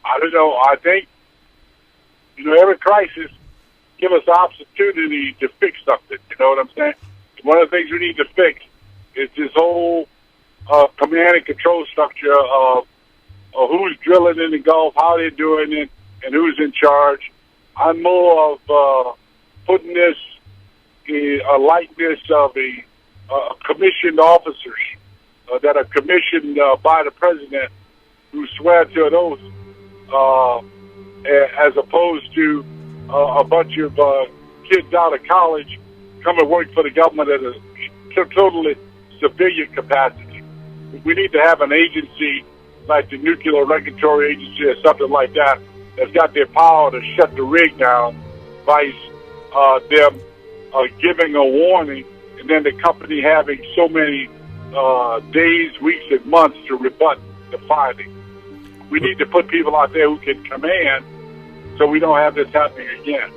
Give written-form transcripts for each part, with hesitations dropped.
I don't know. I think, every crisis give us the opportunity to fix something. You know what I'm saying? One of the things we need to fix is this whole command and control structure of who's drilling in the Gulf, how they're doing it, and who's in charge. I'm more of putting this a likeness of a commissioned officers that are commissioned by the president who swear to an oath, as opposed to a bunch of kids out of college come and work for the government at a totally civilian capacity. We need to have an agency like the Nuclear Regulatory Agency or something like that that's got their power to shut the rig down, vice them giving a warning, and then the company having so many days, weeks, and months to rebut the finding. We need to put people out there who can command so we don't have this happening again.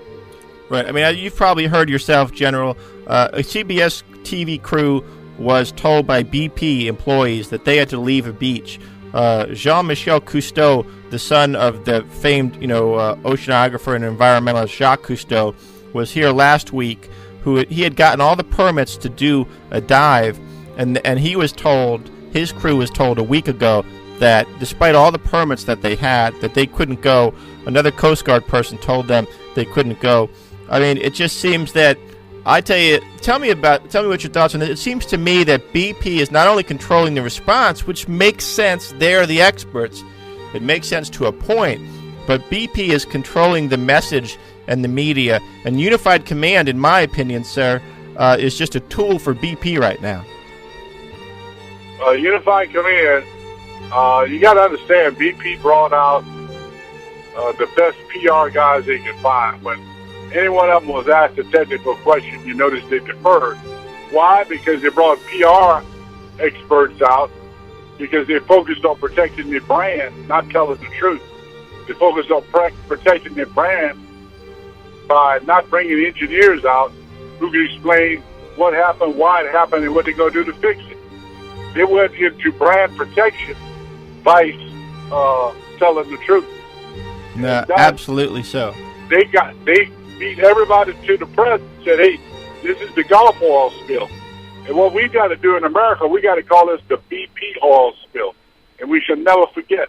Right. I mean, you've probably heard yourself, General. A CBS TV crew was told by BP employees that they had to leave a beach. Jean-Michel Cousteau, the son of the famed, oceanographer and environmentalist Jacques Cousteau, was here last week. He had gotten all the permits to do a dive, and he was told, his crew was told a week ago that despite all the permits that they had, that they couldn't go. Another Coast Guard person told them they couldn't go. I mean, it just seems that, tell me what your thoughts on it. It seems to me that BP is not only controlling the response, which makes sense, they're the experts. It makes sense to a point, but BP is controlling the message and the media, and Unified Command, in my opinion, sir, is just a tool for BP right now. Unified Command, you got to understand, BP brought out the best PR guys they could find. When any one of them was asked a technical question, you notice they deferred. Why? Because they brought PR experts out because they focused on protecting their brand, not telling the truth. They focused on protecting their brand by not bringing engineers out who can explain what happened, why it happened, and what they're going to do to fix it. They went into brand protection by telling the truth. No, absolutely so. They beat everybody to the press and said, hey, this is the Gulf oil spill. And what we got to do in America, we got to call this the BP oil spill. And we should never forget.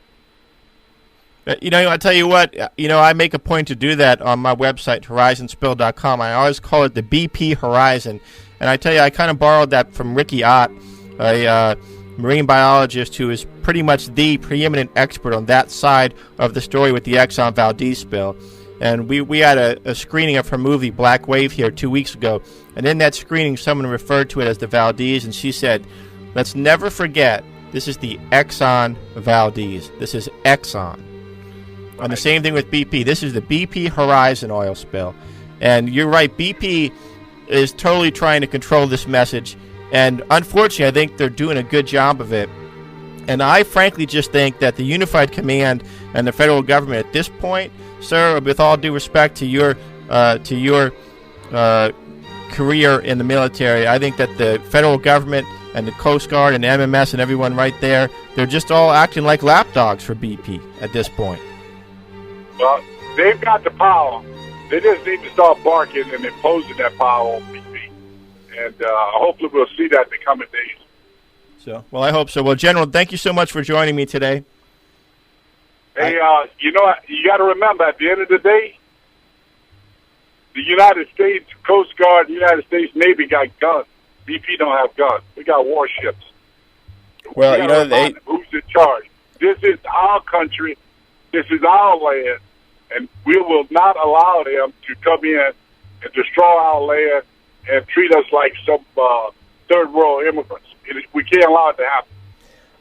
I tell you what, I make a point to do that on my website, horizonspill.com. I always call it the BP Horizon. And I tell you, I kind of borrowed that from Ricky Ott, a marine biologist who is pretty much the preeminent expert on that side of the story with the Exxon Valdez spill. And we had a screening of her movie Black Wave here 2 weeks ago. And in that screening, someone referred to it as the Valdez, and she said, let's never forget, this is the Exxon Valdez. This is Exxon. And the same thing with BP. This is the BP Horizon oil spill. And you're right, BP is totally trying to control this message. And unfortunately, I think they're doing a good job of it. And I frankly just think that the Unified Command and the federal government at this point, sir, with all due respect to your career in the military, I think that the federal government and the Coast Guard and MMS and everyone right there, they're just all acting like lapdogs for BP at this point. Well, they've got the power. They just need to start barking and imposing that power on BP. And hopefully we'll see that in the coming days. So, well, I hope so. Well, General, thank you so much for joining me today. Hey, you got to remember, at the end of the day, the United States Coast Guard, the United States Navy got guns. BP don't have guns. We got warships. Well, who's in charge? This is our country. This is our land, and we will not allow them to come in and destroy our land and treat us like some third world immigrants. We can't allow it to happen.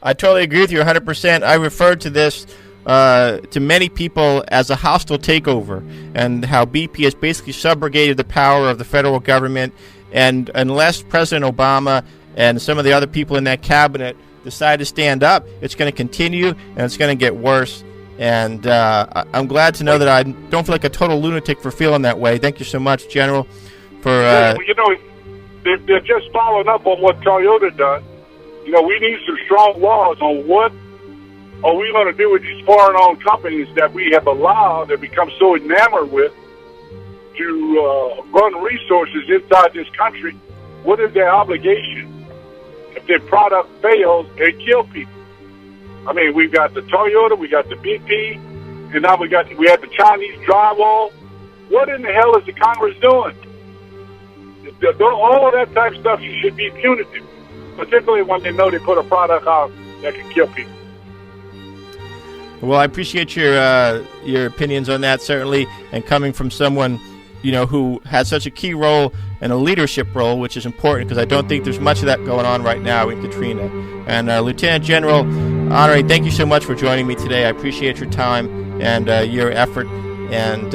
I totally agree with you 100%. I referred to this to many people as a hostile takeover, and how BP has basically subrogated the power of the federal government. And unless President Obama and some of the other people in that cabinet decide to stand up, it's going to continue, and it's going to get worse. And I'm glad to know that I don't feel like a total lunatic for feeling that way. Thank you so much, General, for... They're just following up on what Toyota done. We need some strong laws on what are we going to do with these foreign-owned companies that we have allowed and become so enamored with to run resources inside this country? What is their obligation if their product fails and kill people? I mean, we've got the Toyota, we got the BP, and now we have the Chinese drywall. What in the hell is the Congress doing? All of that type of stuff should be punitive, particularly when they know they put a product out that can kill people. Well, I appreciate your opinions on that, certainly, and coming from someone, who has such a key role and a leadership role, which is important because I don't think there's much of that going on right now in Katrina. And Lieutenant General Honore, thank you so much for joining me today. I appreciate your time and your effort and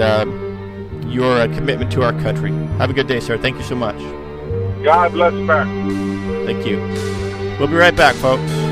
your commitment to our country. Have a good day, sir. Thank you so much. God bless America. Thank you. We'll be right back, folks.